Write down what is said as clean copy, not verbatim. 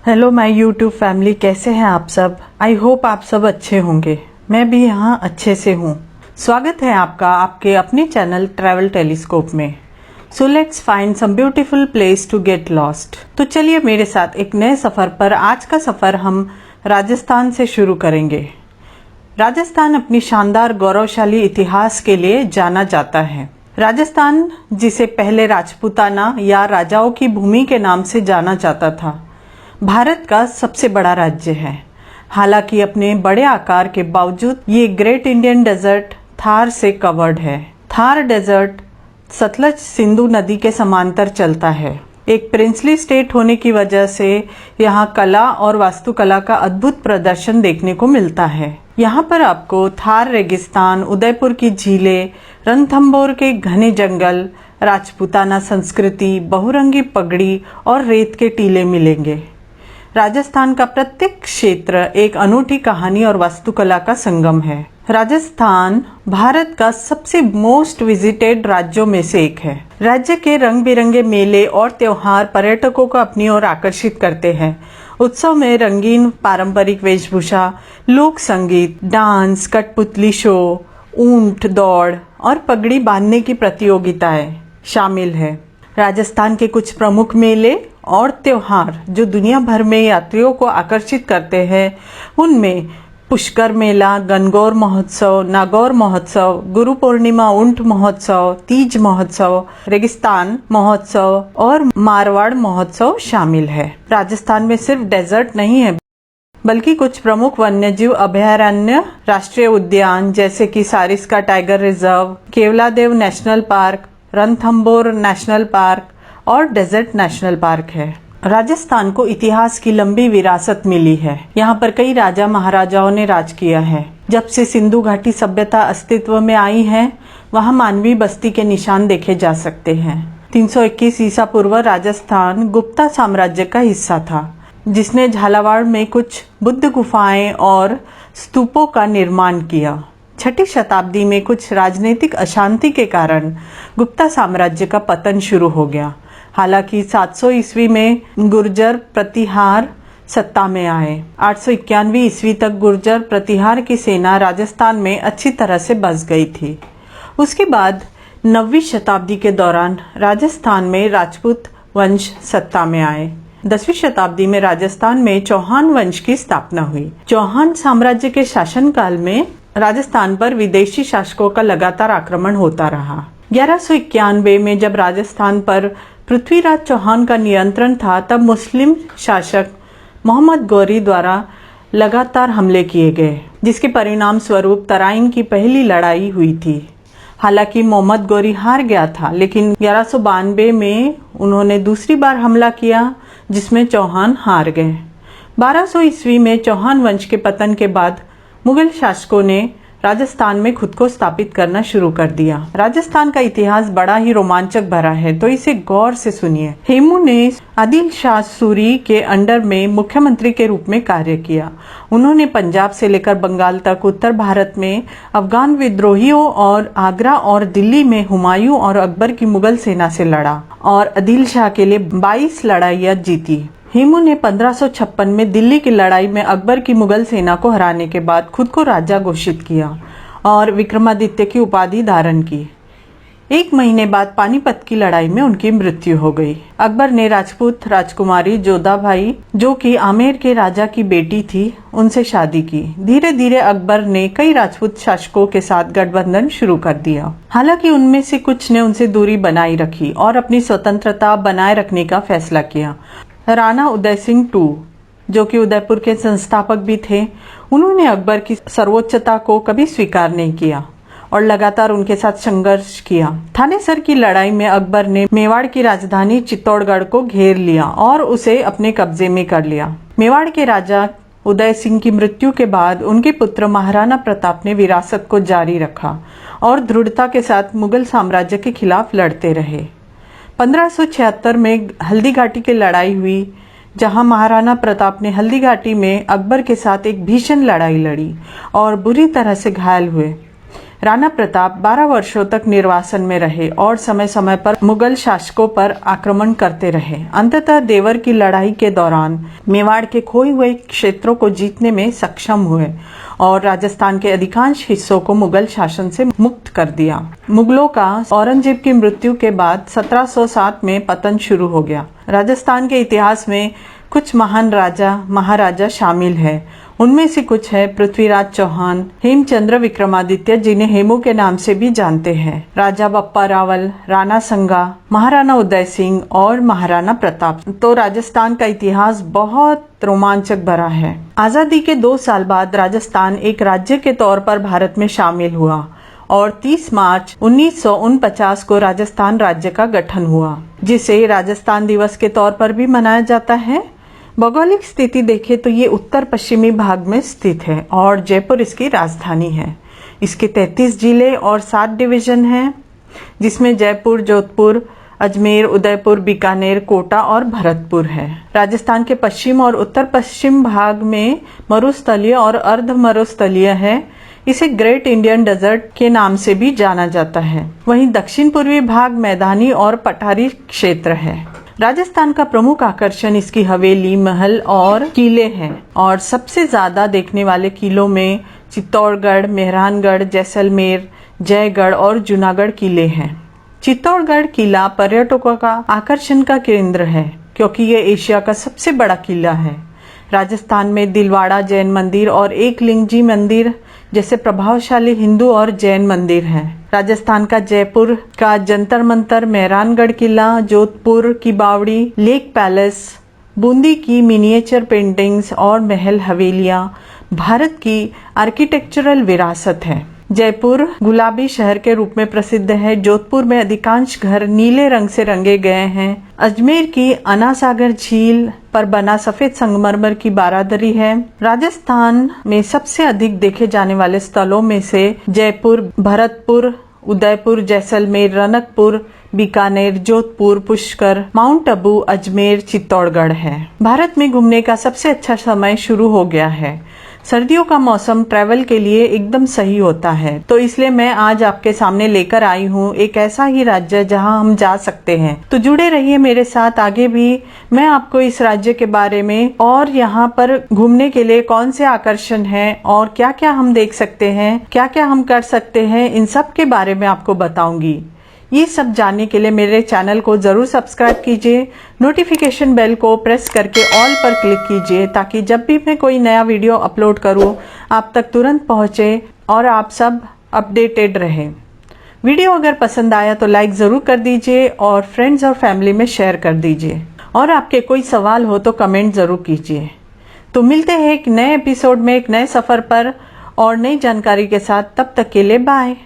Hello my YouTube family, कैसे हैं आप सब। आई होप आप सब अच्छे होंगे। मैं भी यहाँ अच्छे से हूँ। स्वागत है आपका आपके अपने चैनल ट्रैवल टेलीस्कोप में। So let's find some beautiful place to get lost. तो चलिए मेरे साथ एक नए सफ़र पर। आज का सफ़र हम राजस्थान से शुरू करेंगे। राजस्थान अपनी शानदार गौरवशाली इतिहास के लिए जाना जाता है। राजस्थान, जिसे पहले राजपूताना या राजाओं की भूमि के नाम से जाना जाता था, भारत का सबसे बड़ा राज्य है। हालांकि अपने बड़े आकार के बावजूद ये ग्रेट इंडियन डेजर्ट थार से कवर्ड है। थार डेजर्ट सतलज सिंधु नदी के समांतर चलता है। एक प्रिंसली स्टेट होने की वजह से यहाँ कला और वास्तुकला का अद्भुत प्रदर्शन देखने को मिलता है। यहाँ पर आपको थार रेगिस्तान, उदयपुर की झीलें, रणथंभौर के घने जंगल, राजपूताना संस्कृति, बहुरंगी पगड़ी और रेत के टीले मिलेंगे। राजस्थान का प्रत्येक क्षेत्र एक अनूठी कहानी और वास्तुकला का संगम है। राजस्थान भारत का सबसे मोस्ट विजिटेड राज्यों में से एक है। राज्य के रंग बिरंगे मेले और त्योहार पर्यटकों को अपनी ओर आकर्षित करते हैं। उत्सव में रंगीन पारंपरिक वेशभूषा, लोक संगीत, डांस, कठपुतली शो, ऊंट दौड़ और पगड़ी बांधने की प्रतियोगिताएं शामिल है। राजस्थान के कुछ प्रमुख मेले और त्योहार जो दुनिया भर में यात्रियों को आकर्षित करते हैं, उनमें पुष्कर मेला, गणगौर महोत्सव, नागौर महोत्सव, गुरु पूर्णिमा ऊंट महोत्सव, तीज महोत्सव, रेगिस्तान महोत्सव और मारवाड़ महोत्सव शामिल है। राजस्थान में सिर्फ डेजर्ट नहीं है, बल्कि कुछ प्रमुख वन्यजीव अभयारण्य, राष्ट्रीय उद्यान जैसे कि Sariska tiger reserve, Keoladeo national park, Ranthambore national park और डेजर्ट नेशनल पार्क है। राजस्थान को इतिहास की लंबी विरासत मिली है। यहाँ पर कई राजा महाराजाओं ने राज किया है। जब से सिंधु घाटी सभ्यता अस्तित्व में आई है, वहाँ मानवीय बस्ती के निशान देखे जा सकते हैं। 321 ईसा पूर्व राजस्थान गुप्ता साम्राज्य का हिस्सा था, जिसने झालावाड़ में कुछ बुद्ध गुफाएं और स्तूपों का निर्माण किया। 6ठी शताब्दी में कुछ राजनीतिक अशांति के कारण गुप्ता साम्राज्य का पतन शुरू हो गया। हालांकि 700 ईस्वी में गुर्जर प्रतिहार सत्ता में आए। 891 ईस्वी तक गुर्जर प्रतिहार की सेना राजस्थान में अच्छी तरह से बस गई थी। उसके बाद 9वीं शताब्दी के दौरान राजस्थान में राजपूत वंश सत्ता में आए। 10वीं शताब्दी में राजस्थान में चौहान वंश की स्थापना हुई। चौहान साम्राज्य के शासनकाल में राजस्थान पर विदेशी शासकों का लगातार आक्रमण होता रहा। 1191 में जब राजस्थान पर पृथ्वीराज चौहान का नियंत्रण था, तब मुस्लिम शासक मोहम्मद गौरी द्वारा लगातार हमले किए गए, जिसके परिणाम स्वरूप तराइन की पहली लड़ाई हुई थी। हालांकि मोहम्मद गौरी हार गया था, लेकिन 1192 में उन्होंने दूसरी बार हमला किया, जिसमें चौहान हार गए। 1200 ईस्वी में चौहान वंश के पतन के बाद मुगल शासकों ने राजस्थान में खुद को स्थापित करना शुरू कर दिया। राजस्थान का इतिहास बड़ा ही रोमांचक भरा है, तो इसे गौर से सुनिए। हेमू ने आदिल शाह सूरी के अंडर में मुख्यमंत्री के रूप में कार्य किया। उन्होंने पंजाब से लेकर बंगाल तक उत्तर भारत में अफगान विद्रोहियों और आगरा और दिल्ली में हुमायूं और अकबर की मुगल सेना से लड़ा और आदिल शाह के लिए 22 लड़ाइयाँ जीती। हेमू ने 1556 में दिल्ली की लड़ाई में अकबर की मुगल सेना को हराने के बाद खुद को राजा घोषित किया और विक्रमादित्य की उपाधि धारण की। 1 महीने बाद पानीपत की लड़ाई में उनकी मृत्यु हो गई। अकबर ने राजपूत राजकुमारी जोधाबाई, जो कि आमेर के राजा की बेटी थी, उनसे शादी की। धीरे धीरे अकबर ने कई राजपूत शासकों के साथ गठबंधन शुरू कर दिया। हालांकि उनमें से कुछ ने उनसे दूरी बनाई रखी और अपनी स्वतंत्रता बनाए रखने का फैसला किया। राणा उदय सिंह II, जो कि उदयपुर के संस्थापक भी थे, उन्होंने अकबर की सर्वोच्चता को कभी स्वीकार नहीं किया और लगातार उनके साथ संघर्ष किया। थानेसर की लड़ाई में अकबर ने मेवाड़ की राजधानी चित्तौड़गढ़ को घेर लिया और उसे अपने कब्जे में कर लिया। मेवाड़ के राजा उदय सिंह की मृत्यु के बाद उनके पुत्र महाराणा प्रताप ने विरासत को जारी रखा और दृढ़ता के साथ मुगल साम्राज्य के खिलाफ लड़ते रहे। 1576 में हल्दी घाटी की लड़ाई हुई, जहां महाराणा प्रताप ने हल्दी घाटी में अकबर के साथ एक भीषण लड़ाई लड़ी और बुरी तरह से घायल हुए। राणा प्रताप 12 वर्षों तक निर्वासन में रहे और समय समय पर मुगल शासकों पर आक्रमण करते रहे। अंततः देवर की लड़ाई के दौरान मेवाड़ के खोए हुए क्षेत्रों को जीतने में सक्षम हुए और राजस्थान के अधिकांश हिस्सों को मुगल शासन से मुक्त कर दिया। मुगलों का औरंगजेब की मृत्यु के बाद 1707 में पतन शुरू हो गया। राजस्थान के इतिहास में कुछ महान राजा महाराजा शामिल है। उनमें से कुछ है पृथ्वीराज चौहान, हेमचंद्र विक्रमादित्य जिन्हें हेमू के नाम से भी जानते हैं, राजा बप्पा रावल, राणा संगा, महाराणा उदय सिंह और महाराणा प्रताप। तो राजस्थान का इतिहास बहुत रोमांचक भरा है। आजादी के 2 साल बाद राजस्थान एक राज्य के तौर पर भारत में शामिल हुआ और 30 मार्च 1949 को राजस्थान राज्य का गठन हुआ, जिसे राजस्थान दिवस के तौर पर भी मनाया जाता है। भौगोलिक स्थिति देखें तो ये उत्तर पश्चिमी भाग में स्थित है और जयपुर इसकी राजधानी है। इसके 33 जिले और 7 डिवीजन हैं, जिसमें जयपुर, जोधपुर, अजमेर, उदयपुर, बीकानेर, कोटा और भरतपुर है। राजस्थान के पश्चिम और उत्तर पश्चिम भाग में मरुस्थलीय और अर्ध मरुस्थलीय है। इसे ग्रेट इंडियन डेजर्ट के नाम से भी जाना जाता है। वहीं दक्षिण पूर्वी भाग मैदानी और पठारी क्षेत्र है। राजस्थान का प्रमुख आकर्षण इसकी हवेली, महल और किले हैं और सबसे ज्यादा देखने वाले किलों में चित्तौड़गढ़, मेहरानगढ़, जैसलमेर, जयगढ़ और जूनागढ़ किले हैं। चित्तौड़गढ़ किला पर्यटकों का आकर्षण का केंद्र है क्योंकि ये एशिया का सबसे बड़ा किला है। राजस्थान में दिलवाड़ा जैन मंदिर और एकलिंगजी मंदिर जैसे प्रभावशाली हिंदू और जैन मंदिर हैं। राजस्थान का जयपुर का जंतर मंतर, मेहरानगढ़ किला, जोधपुर की बावड़ी, लेक पैलेस, बूंदी की मिनिएचर पेंटिंग्स और महल हवेलियां भारत की आर्किटेक्चरल विरासत है। जयपुर गुलाबी शहर के रूप में प्रसिद्ध है। जोधपुर में अधिकांश घर नीले रंग से रंगे गए हैं। अजमेर की अनासागर झील पर बना सफेद संगमरमर की बारादरी है। राजस्थान में सबसे अधिक देखे जाने वाले स्थलों में से जयपुर, भरतपुर, उदयपुर, जैसलमेर, रनकपुर, बीकानेर, जोधपुर, पुष्कर, माउंट आबू, अजमेर, चित्तौड़गढ़ है। भारत में घूमने का सबसे अच्छा समय शुरू हो गया है। सर्दियों का मौसम ट्रैवल के लिए एकदम सही होता है, तो इसलिए मैं आज आपके सामने लेकर आई हूँ एक ऐसा ही राज्य जहाँ हम जा सकते हैं। तो जुड़े रहिए मेरे साथ, आगे भी मैं आपको इस राज्य के बारे में और यहाँ पर घूमने के लिए कौन से आकर्षण हैं और क्या क्या हम देख सकते हैं, क्या क्या हम कर सकते हैं, इन सब के बारे में आपको बताऊंगी। ये सब जानने के लिए मेरे चैनल को जरूर सब्सक्राइब कीजिए, नोटिफिकेशन बेल को प्रेस करके ऑल पर क्लिक कीजिए ताकि जब भी मैं कोई नया वीडियो अपलोड करूं आप तक तुरंत पहुंचे और आप सब अपडेटेड रहें। वीडियो अगर पसंद आया तो लाइक ज़रूर कर दीजिए और फ्रेंड्स और फैमिली में शेयर कर दीजिए और आपके कोई सवाल हो तो कमेंट ज़रूर कीजिए। तो मिलते हैं एक नए एपिसोड में एक नए सफ़र पर और नई जानकारी के साथ। तब तक के लिए बाय।